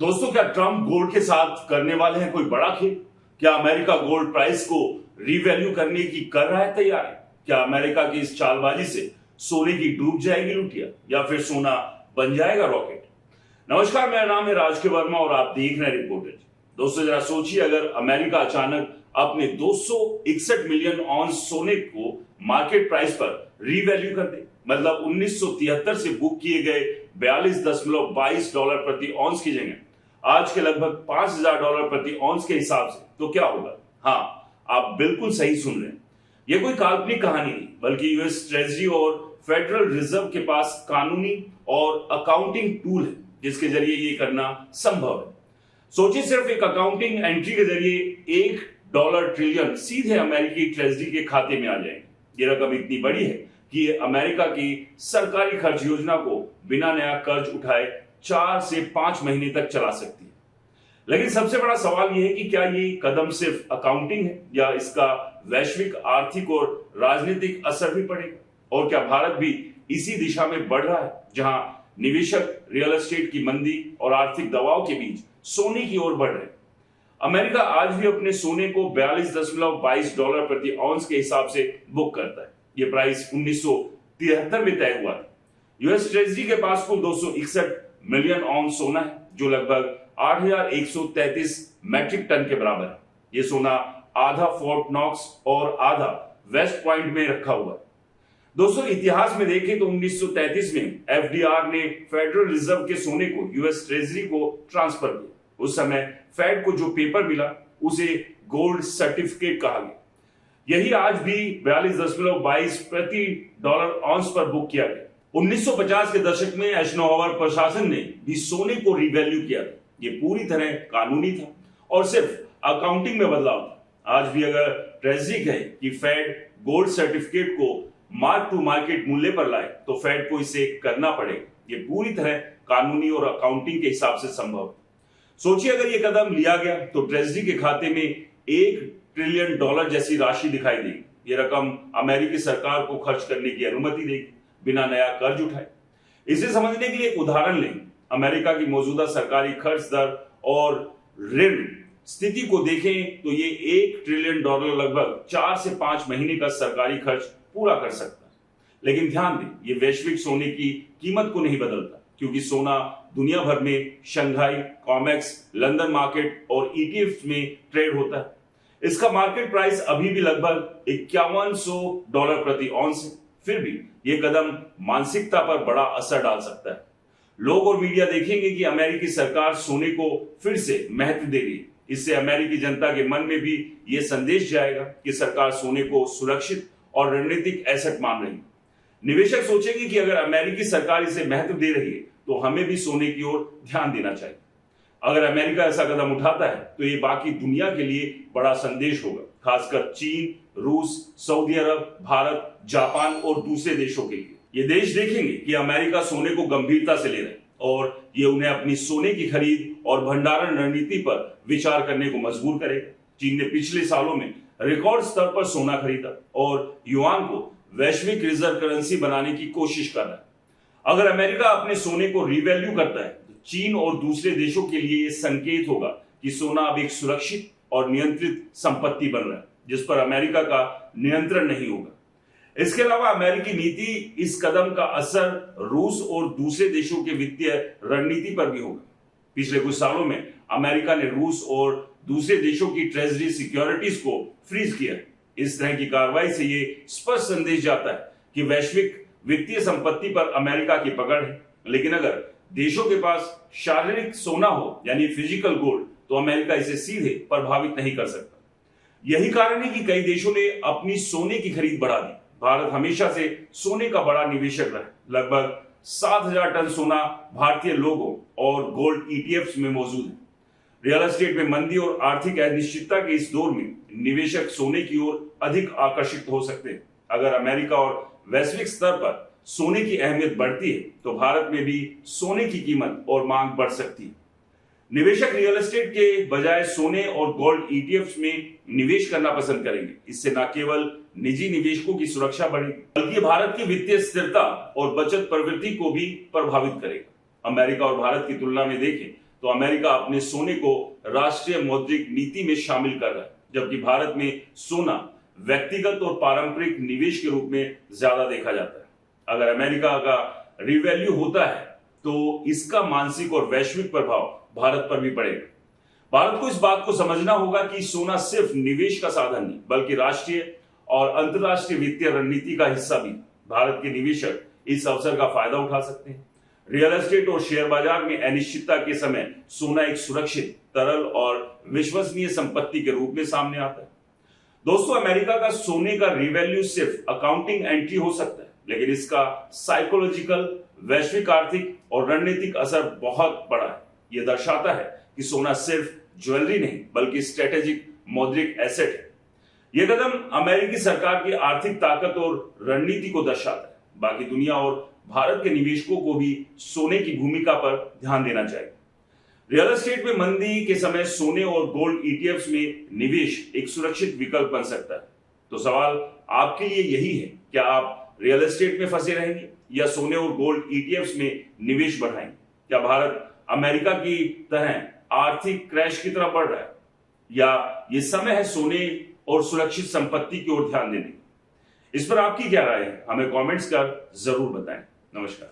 दोस्तों, क्या Trump gold के साथ करने वाले हैं कोई बड़ा खेल? क्या अमेरिका गोल्ड प्राइस को रीवैल्यू करने की कर रहा है तैयारी? क्या अमेरिका की इस चालबाजी से सोने की डूब जाएगी लुटिया या फिर सोना बन जाएगा रॉकेट? नमस्कार, मेरा नाम है राज के वर्मा और आप देख रहे हैं रिपोर्टेज। दोस्तों, जरा सोचिए, अगर अमेरिका अचानक अपने 261 मिलियन ऑन्स सोने को मार्केट प्राइस पर रीवैल्यू कर दे, मतलब 1973 से बुक किए गए $42.22 प्रति ऑन्स की जगह आज के लगभग $5000 प्रति ऑन्स के हिसाब से, तो क्या होगा? हाँ, आप बिल्कुल सही सुन रहे हैं। यह कोई काल्पनिक कहानी नहीं, बल्कि यूएस ट्रेजरी और फेडरल रिजर्व के पास कानूनी और अकाउंटिंग टूल है जिसके जरिए ये करना संभव है। सोचिए, सिर्फ एक अकाउंटिंग एंट्री के जरिए $1 ट्रिलियन सीधे अमेरिकी ट्रेजरी के खाते में आ जाएंगे। ये रकम इतनी बड़ी है कि ये अमेरिका की सरकारी खर्च योजना को बिना नया कर्ज उठाए 4 से 5 महीने तक चला सकती है। लेकिन सबसे बड़ा सवाल यह है कि क्या ये कदम सिर्फ अकाउंटिंग है या इसका वैश्विक आर्थिक और राजनीतिक असर भी पड़ेगा? और क्या भारत भी इसी दिशा में बढ़ रहा है, जहां निवेशक रियल एस्टेट की मंदी और आर्थिक दबाव के बीच सोने की ओर बढ़ रहे हैं? अमेरिका आज भी अपने सोने को $42.22 प्रति ऑन्स के हिसाब से बुक करता है। यह प्राइस 1973 में तय हुआ था। यूएस ट्रेजरी के पास कुल 261 मिलियन ऑन्स सोना है, जो लगभग 8133 मैट्रिक टन के बराबर है। यह सोना आधा फोर्ट नॉक्स और आधा वेस्ट पॉइंट में रखा हुआ है। दोस्तों, इतिहास में देखें तो 1933 में एफडीआर ने फेडरल रिजर्व के सोने को यूएस ट्रेजरी को ट्रांसफर किया। उस समय फेड को जो पेपर मिला उसे गोल्ड सर्टिफिकेट कहा गया। यही आज भी 42.22 प्रति डॉलर ऑन्स पर बुक किया गया। 1950 के दशक में एशनोवर प्रशासन ने भी सोने को रिवैल्यू किया था। ये पूरी तरह कानूनी था और सिर्फ अकाउंटिंग में बदलाव था। आज भी अगर ट्रेजरी कहे कि फेड गोल्ड सर्टिफिकेट को मार्क टू मार्केट मूल्य पर लाए, तो फेड को इसे करना पड़ेगा। ये पूरी तरह कानूनी और अकाउंटिंग के हिसाब से संभव है। सोचिए, अगर ये कदम लिया गया तो ट्रेजरी के खाते में $1 ट्रिलियन जैसी राशि दिखाई देगी। ये रकम अमेरिकी सरकार को खर्च करने की अनुमति देगी बिना नया कर्ज उठाए। इसे समझने के लिए एक उदाहरण लें। अमेरिका की मौजूदा सरकारी खर्च दर और ऋण स्थिति को देखें तो ये $1 ट्रिलियन लगभग 4 से 5 महीने का सरकारी खर्च पूरा कर सकता है। लेकिन ध्यान दें, ये वैश्विक सोने की कीमत को नहीं बदलता, क्योंकि सोना दुनिया भर में शंघाई, कॉमेक्स, लंदन मार्केट और ईटीएफ में ट्रेड होता है। इसका मार्केट प्राइस अभी भी लगभग $5100 प्रति ऑन्स है। फिर भी यह कदम मानसिकता पर बड़ा असर डाल सकता है। लोग और मीडिया देखेंगे कि अमेरिकी सरकार सोने को फिर से महत्व दे रही है। इससे अमेरिकी जनता के मन में भी यह संदेश जाएगा कि सरकार सोने को सुरक्षित और रणनीतिक एसेट मान रही है। निवेशक सोचेंगे कि अगर अमेरिकी सरकार इसे महत्व दे रही है तो हमें भी सोने की ओर ध्यान देना चाहिए। अगर अमेरिका ऐसा कदम उठाता है तो ये बाकी दुनिया के लिए बड़ा संदेश होगा, खासकर चीन, रूस, सऊदी अरब, भारत, जापान और दूसरे देशों के लिए। ये देश देखेंगे कि अमेरिका सोने को गंभीरता से ले रहा है और ये उन्हें अपनी सोने की खरीद और भंडारण रणनीति पर विचार करने को मजबूर करेगा। चीन ने पिछले सालों में रिकॉर्ड स्तर पर सोना खरीदा और युआन को वैश्विक रिजर्व करेंसी बनाने की कोशिश कर रहा है। अगर अमेरिका अपने सोने को रिवैल्यू करता है तो चीन और दूसरे देशों के लिए यह संकेत होगा कि सोना अब एक सुरक्षित और नियंत्रित संपत्ति बन रहा है, जिस पर अमेरिका का नियंत्रण नहीं होगा। इसके अलावा अमेरिकी नीति इस कदम का असर रूस और दूसरे देशों के वित्तीय रणनीति पर भी होगा। पिछले कुछ सालों में अमेरिका ने रूस और दूसरे देशों की ट्रेजरी सिक्योरिटीज को फ्रीज किया। इस तरह की कार्रवाई से ये स्पष्ट संदेश जाता है कि वैश्विक वित्तीय संपत्ति पर अमेरिका की पकड़ है। लेकिन अगर देशों के पास शारीरिक सोना हो, यानी फिजिकल गोल्ड, तो अमेरिका इसे सीधे प्रभावित नहीं कर सकता। यही कारण है कि कई देशों ने अपनी सोने की खरीद बढ़ा दी। भारत हमेशा से सोने का बड़ा निवेशक रहा है। लगभग 7000 टन सोना भारतीय लोगों और गोल्ड ईटीएफ में मौजूद है। रियल एस्टेट में मंदी और आर्थिक अनिश्चितता के इस दौर में निवेशक सोने की ओर अधिक आकर्षित हो सकते हैं। अगर अमेरिका और वैश्विक स्तर पर सोने की अहमियत बढ़ती है तो भारत में भी सोने की कीमत और मांग बढ़ सकती है। निवेशक रियल एस्टेट के बजाय सोने और गोल्ड ईटीएफ में निवेश करना पसंद करेंगे। इससे न केवल निजी निवेशकों की सुरक्षा बढ़ेगी, बल्कि भारत की वित्तीय स्थिरता और बचत प्रवृत्ति को भी प्रभावित करेगा। अमेरिका और भारत की तुलना में देखें तो अमेरिका अपने सोने को राष्ट्रीय मौद्रिक नीति में शामिल कर रहा है, जबकि भारत में सोना व्यक्तिगत और पारंपरिक निवेश के रूप में ज्यादा देखा जाता है। अगर अमेरिका का रिवैल्यू होता है तो इसका मानसिक और वैश्विक प्रभाव भारत पर भी पड़ेगा। भारत को इस बात को समझना होगा कि सोना सिर्फ निवेश का साधन नहीं बल्कि राष्ट्रीय और अंतर्राष्ट्रीय वित्तीय रणनीति का हिस्सा भी। भारत के निवेशक इस अवसर का फायदा उठा सकते हैं। रियल एस्टेट और शेयर बाजार में अनिश्चितता के समय सोना एक सुरक्षित, तरल और विश्वसनीय संपत्ति के रूप में सामने आता है। दोस्तों, अमेरिका का सोने का रिवैल्यू सिर्फ अकाउंटिंग एंट्री हो सकता है, लेकिन इसका साइकोलॉजिकल, वैश्विक आर्थिक और रणनीतिक असर बहुत बड़ा है। यह दर्शाता है कि सोना सिर्फ ज्वेलरी नहीं बल्कि स्ट्रेटेजिक मौद्रिक एसेट है। यह कदम अमेरिकी सरकार की आर्थिक ताकत और रणनीति को दर्शाता है। बाकी दुनिया और भारत के निवेशकों को भी सोने की भूमिका पर ध्यान देना चाहिए। रियल एस्टेट में मंदी के समय सोने और गोल्ड ईटीएफ्स में निवेश एक सुरक्षित विकल्प बन सकता है। तो सवाल आपके लिए यही है, क्या आप रियल एस्टेट में फंसे रहेंगे या सोने और गोल्ड ईटीएफ्स में निवेश बढ़ाएंगे? क्या भारत अमेरिका की तरह आर्थिक क्रैश की तरफ बढ़ रहा है, या ये समय है सोने और सुरक्षित संपत्ति की ओर ध्यान देने की? इस पर आपकी क्या राय है? हमें कमेंट्स कर जरूर बताएं। नमस्कार।